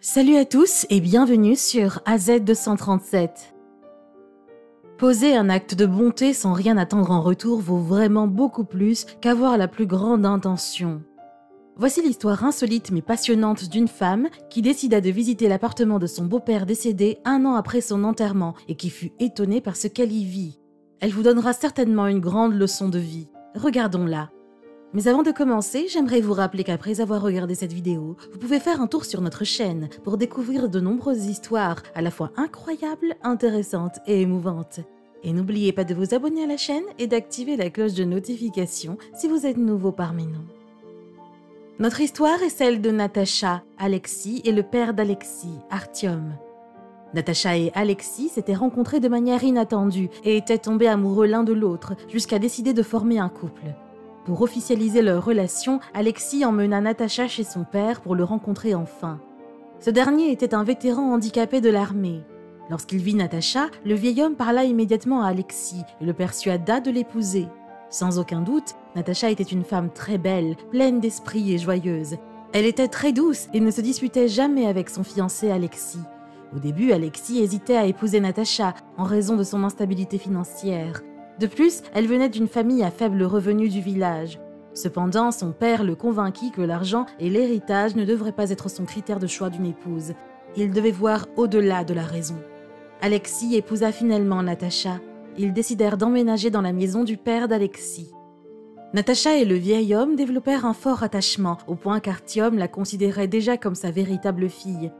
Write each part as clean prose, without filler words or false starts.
Salut à tous et bienvenue sur AZ237. Poser un acte de bonté sans rien attendre en retour vaut vraiment beaucoup plus qu'avoir la plus grande intention. Voici l'histoire insolite mais passionnante d'une femme qui décida de visiter l'appartement de son beau-père décédé 1 an après son enterrement et qui fut étonnée par ce qu'elle y vit. Elle vous donnera certainement une grande leçon de vie. Regardons-la. Mais avant de commencer, j'aimerais vous rappeler qu'après avoir regardé cette vidéo, vous pouvez faire un tour sur notre chaîne pour découvrir de nombreuses histoires à la fois incroyables, intéressantes et émouvantes. Et n'oubliez pas de vous abonner à la chaîne et d'activer la cloche de notification si vous êtes nouveau parmi nous. Notre histoire est celle de Natacha, Alexis et le père d'Alexis, Artyom. Natacha et Alexis s'étaient rencontrés de manière inattendue et étaient tombés amoureux l'un de l'autre jusqu'à décider de former un couple. Pour officialiser leur relation, Alexis emmena Natacha chez son père pour le rencontrer enfin. Ce dernier était un vétéran handicapé de l'armée. Lorsqu'il vit Natacha, le vieil homme parla immédiatement à Alexis et le persuada de l'épouser. Sans aucun doute, Natacha était une femme très belle, pleine d'esprit et joyeuse. Elle était très douce et ne se disputait jamais avec son fiancé Alexis. Au début, Alexis hésitait à épouser Natacha en raison de son instabilité financière. De plus, elle venait d'une famille à faible revenu du village. Cependant, son père le convainquit que l'argent et l'héritage ne devraient pas être son critère de choix d'une épouse. Il devait voir au-delà de la raison. Alexis épousa finalement Natacha. Ils décidèrent d'emménager dans la maison du père d'Alexis. Natacha et le vieil homme développèrent un fort attachement, au point qu'Artyom la considérait déjà comme sa véritable fille.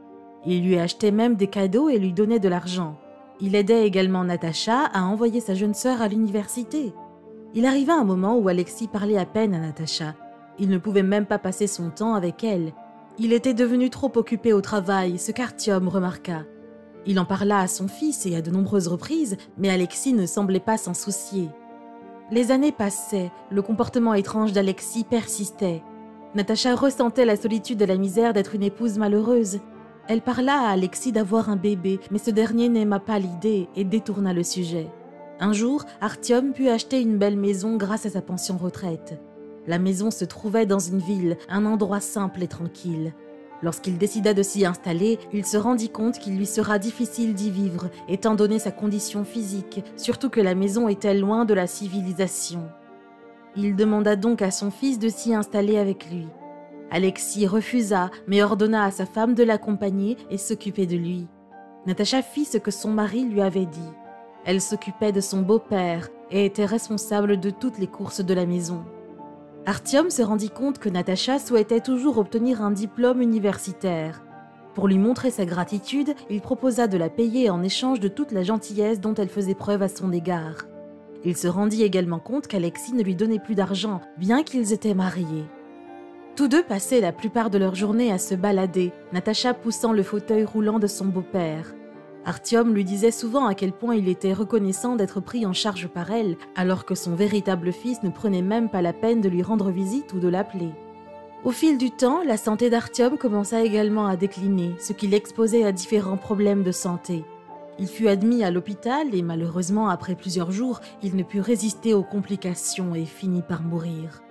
Il lui achetait même des cadeaux et lui donnait de l'argent. Il aidait également Natacha à envoyer sa jeune sœur à l'université. Il arriva un moment où Alexis parlait à peine à Natacha. Il ne pouvait même pas passer son temps avec elle. Il était devenu trop occupé au travail, ce qu'Artyom remarqua. Il en parla à son fils et à de nombreuses reprises, mais Alexis ne semblait pas s'en soucier. Les années passaient, le comportement étrange d'Alexis persistait. Natacha ressentait la solitude et la misère d'être une épouse malheureuse. Elle parla à Alexis d'avoir un bébé, mais ce dernier n'aima pas l'idée et détourna le sujet. Un jour, Artyom put acheter une belle maison grâce à sa pension retraite. La maison se trouvait dans une ville, un endroit simple et tranquille. Lorsqu'il décida de s'y installer, il se rendit compte qu'il lui sera difficile d'y vivre, étant donné sa condition physique, surtout que la maison était loin de la civilisation. Il demanda donc à son fils de s'y installer avec lui. Alexis refusa, mais ordonna à sa femme de l'accompagner et s'occuper de lui. Natacha fit ce que son mari lui avait dit. Elle s'occupait de son beau-père et était responsable de toutes les courses de la maison. Artyom se rendit compte que Natacha souhaitait toujours obtenir un diplôme universitaire. Pour lui montrer sa gratitude, il proposa de la payer en échange de toute la gentillesse dont elle faisait preuve à son égard. Il se rendit également compte qu'Alexis ne lui donnait plus d'argent, bien qu'ils étaient mariés. Tous deux passaient la plupart de leur journée à se balader, Natacha poussant le fauteuil roulant de son beau-père. Artyom lui disait souvent à quel point il était reconnaissant d'être pris en charge par elle, alors que son véritable fils ne prenait même pas la peine de lui rendre visite ou de l'appeler. Au fil du temps, la santé d'Artyom commença également à décliner, ce qui l'exposait à différents problèmes de santé. Il fut admis à l'hôpital et malheureusement, après plusieurs jours, il ne put résister aux complications et finit par mourir.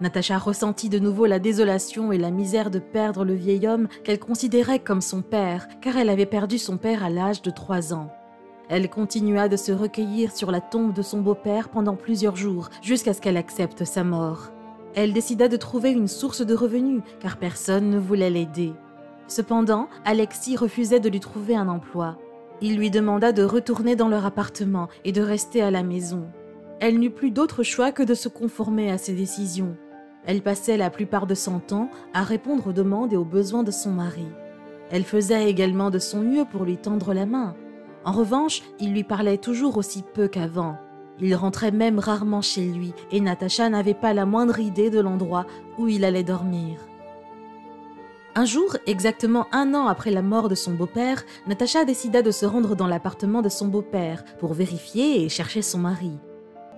Natacha ressentit de nouveau la désolation et la misère de perdre le vieil homme qu'elle considérait comme son père, car elle avait perdu son père à l'âge de 3 ans. Elle continua de se recueillir sur la tombe de son beau-père pendant plusieurs jours, jusqu'à ce qu'elle accepte sa mort. Elle décida de trouver une source de revenus, car personne ne voulait l'aider. Cependant, Alexis refusait de lui trouver un emploi. Il lui demanda de retourner dans leur appartement et de rester à la maison. Elle n'eut plus d'autre choix que de se conformer à ses décisions. Elle passait la plupart de son temps à répondre aux demandes et aux besoins de son mari. Elle faisait également de son mieux pour lui tendre la main. En revanche, il lui parlait toujours aussi peu qu'avant. Il rentrait même rarement chez lui et Natacha n'avait pas la moindre idée de l'endroit où il allait dormir. Un jour, exactement 1 an après la mort de son beau-père, Natacha décida de se rendre dans l'appartement de son beau-père pour vérifier et chercher son mari.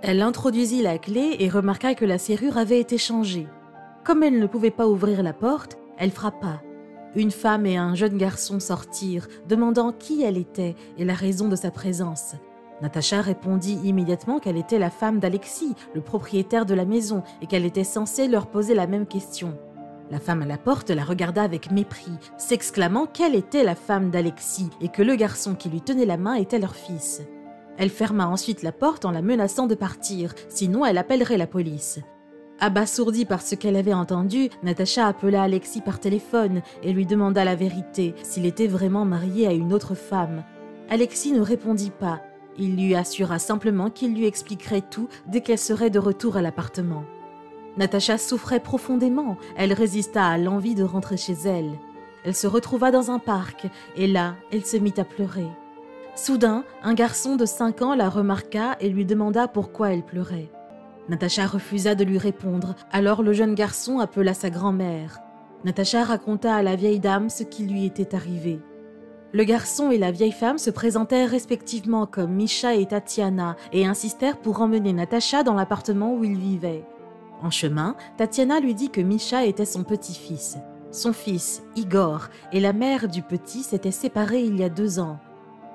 Elle introduisit la clé et remarqua que la serrure avait été changée. Comme elle ne pouvait pas ouvrir la porte, elle frappa. Une femme et un jeune garçon sortirent, demandant qui elle était et la raison de sa présence. Natacha répondit immédiatement qu'elle était la femme d'Alexis, le propriétaire de la maison, et qu'elle était censée leur poser la même question. La femme à la porte la regarda avec mépris, s'exclamant qu'elle était la femme d'Alexis et que le garçon qui lui tenait la main était leur fils. Elle ferma ensuite la porte en la menaçant de partir, sinon elle appellerait la police. Abasourdie par ce qu'elle avait entendu, Natacha appela Alexis par téléphone et lui demanda la vérité, s'il était vraiment marié à une autre femme. Alexis ne répondit pas. Il lui assura simplement qu'il lui expliquerait tout dès qu'elle serait de retour à l'appartement. Natacha souffrait profondément, elle résista à l'envie de rentrer chez elle. Elle se retrouva dans un parc et là, elle se mit à pleurer. Soudain, un garçon de 5 ans la remarqua et lui demanda pourquoi elle pleurait. Natacha refusa de lui répondre, alors le jeune garçon appela sa grand-mère. Natacha raconta à la vieille dame ce qui lui était arrivé. Le garçon et la vieille femme se présentèrent respectivement comme Misha et Tatiana et insistèrent pour emmener Natacha dans l'appartement où ils vivaient. En chemin, Tatiana lui dit que Misha était son petit-fils. Son fils, Igor, et la mère du petit s'étaient séparés il y a 2 ans.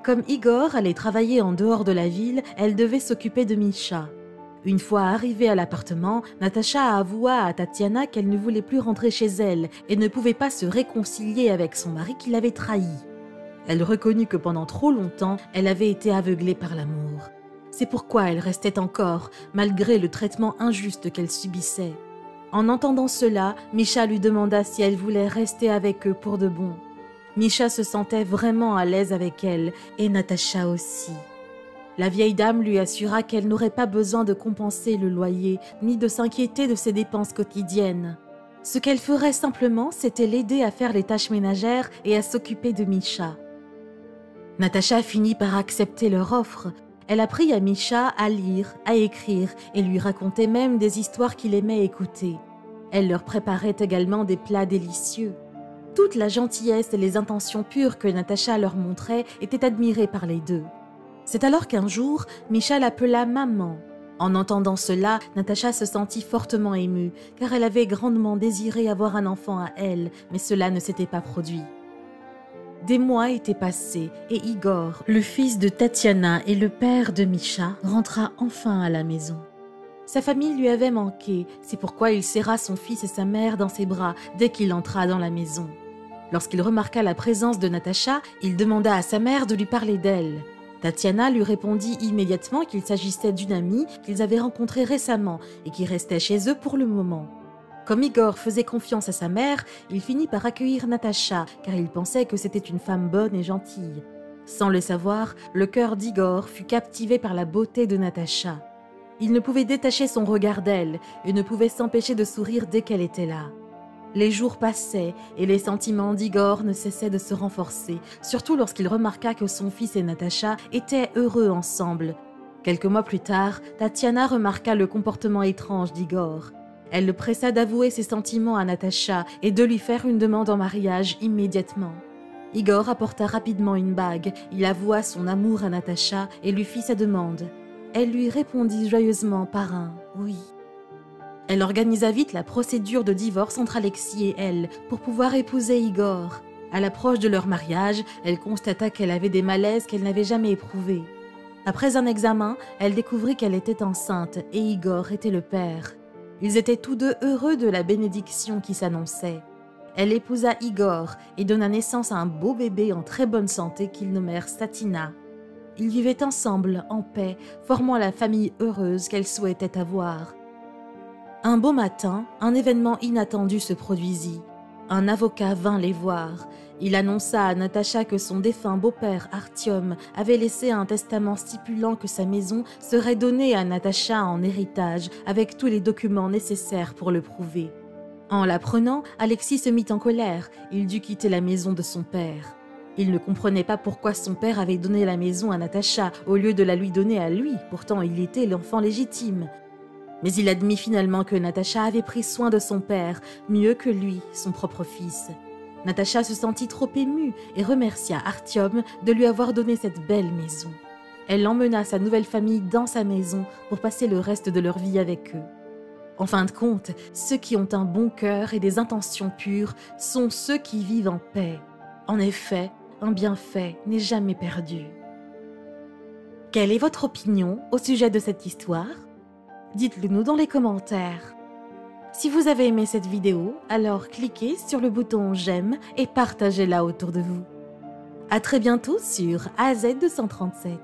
Comme Igor allait travailler en dehors de la ville, elle devait s'occuper de Misha. Une fois arrivée à l'appartement, Natacha avoua à Tatiana qu'elle ne voulait plus rentrer chez elle et ne pouvait pas se réconcilier avec son mari qui l'avait trahie. Elle reconnut que pendant trop longtemps, elle avait été aveuglée par l'amour. C'est pourquoi elle restait encore, malgré le traitement injuste qu'elle subissait. En entendant cela, Misha lui demanda si elle voulait rester avec eux pour de bon. Misha se sentait vraiment à l'aise avec elle, et Natacha aussi. La vieille dame lui assura qu'elle n'aurait pas besoin de compenser le loyer, ni de s'inquiéter de ses dépenses quotidiennes. Ce qu'elle ferait simplement, c'était l'aider à faire les tâches ménagères et à s'occuper de Misha. Natacha finit par accepter leur offre. Elle apprit à Misha à lire, à écrire et lui racontait même des histoires qu'il aimait écouter. Elle leur préparait également des plats délicieux. Toute la gentillesse et les intentions pures que Natacha leur montrait étaient admirées par les deux. C'est alors qu'un jour, Misha l'appela maman. En entendant cela, Natacha se sentit fortement émue, car elle avait grandement désiré avoir un enfant à elle, mais cela ne s'était pas produit. Des mois étaient passés et Igor, le fils de Tatiana et le père de Misha, rentra enfin à la maison. Sa famille lui avait manqué, c'est pourquoi il serra son fils et sa mère dans ses bras dès qu'il entra dans la maison. Lorsqu'il remarqua la présence de Natacha, il demanda à sa mère de lui parler d'elle. Tatiana lui répondit immédiatement qu'il s'agissait d'une amie qu'ils avaient rencontrée récemment et qui restait chez eux pour le moment. Comme Igor faisait confiance à sa mère, il finit par accueillir Natacha, car il pensait que c'était une femme bonne et gentille. Sans le savoir, le cœur d'Igor fut captivé par la beauté de Natacha. Il ne pouvait détacher son regard d'elle et ne pouvait s'empêcher de sourire dès qu'elle était là. Les jours passaient et les sentiments d'Igor ne cessaient de se renforcer, surtout lorsqu'il remarqua que son fils et Natacha étaient heureux ensemble. Quelques mois plus tard, Tatiana remarqua le comportement étrange d'Igor. Elle le pressa d'avouer ses sentiments à Natacha et de lui faire une demande en mariage immédiatement. Igor apporta rapidement une bague, il avoua son amour à Natacha et lui fit sa demande. Elle lui répondit joyeusement par un « oui ». Elle organisa vite la procédure de divorce entre Alexis et elle pour pouvoir épouser Igor. À l'approche de leur mariage, elle constata qu'elle avait des malaises qu'elle n'avait jamais éprouvés. Après un examen, elle découvrit qu'elle était enceinte et Igor était le père. Ils étaient tous deux heureux de la bénédiction qui s'annonçait. Elle épousa Igor et donna naissance à un beau bébé en très bonne santé qu'ils nommèrent Satina. Ils vivaient ensemble, en paix, formant la famille heureuse qu'elle souhaitait avoir. Un beau matin, un événement inattendu se produisit. Un avocat vint les voir. Il annonça à Natacha que son défunt beau-père Artyom avait laissé un testament stipulant que sa maison serait donnée à Natacha en héritage avec tous les documents nécessaires pour le prouver. En l'apprenant, Alexis se mit en colère. Il dut quitter la maison de son père. Il ne comprenait pas pourquoi son père avait donné la maison à Natacha au lieu de la lui donner à lui, pourtant il était l'enfant légitime. Mais il admit finalement que Natacha avait pris soin de son père, mieux que lui, son propre fils. Natacha se sentit trop émue et remercia Artyom de lui avoir donné cette belle maison. Elle emmena sa nouvelle famille dans sa maison pour passer le reste de leur vie avec eux. En fin de compte, ceux qui ont un bon cœur et des intentions pures sont ceux qui vivent en paix. En effet, un bienfait n'est jamais perdu. Quelle est votre opinion au sujet de cette histoire ? Dites-le nous dans les commentaires. Si vous avez aimé cette vidéo, alors cliquez sur le bouton j'aime et partagez-la autour de vous. À très bientôt sur AZ237.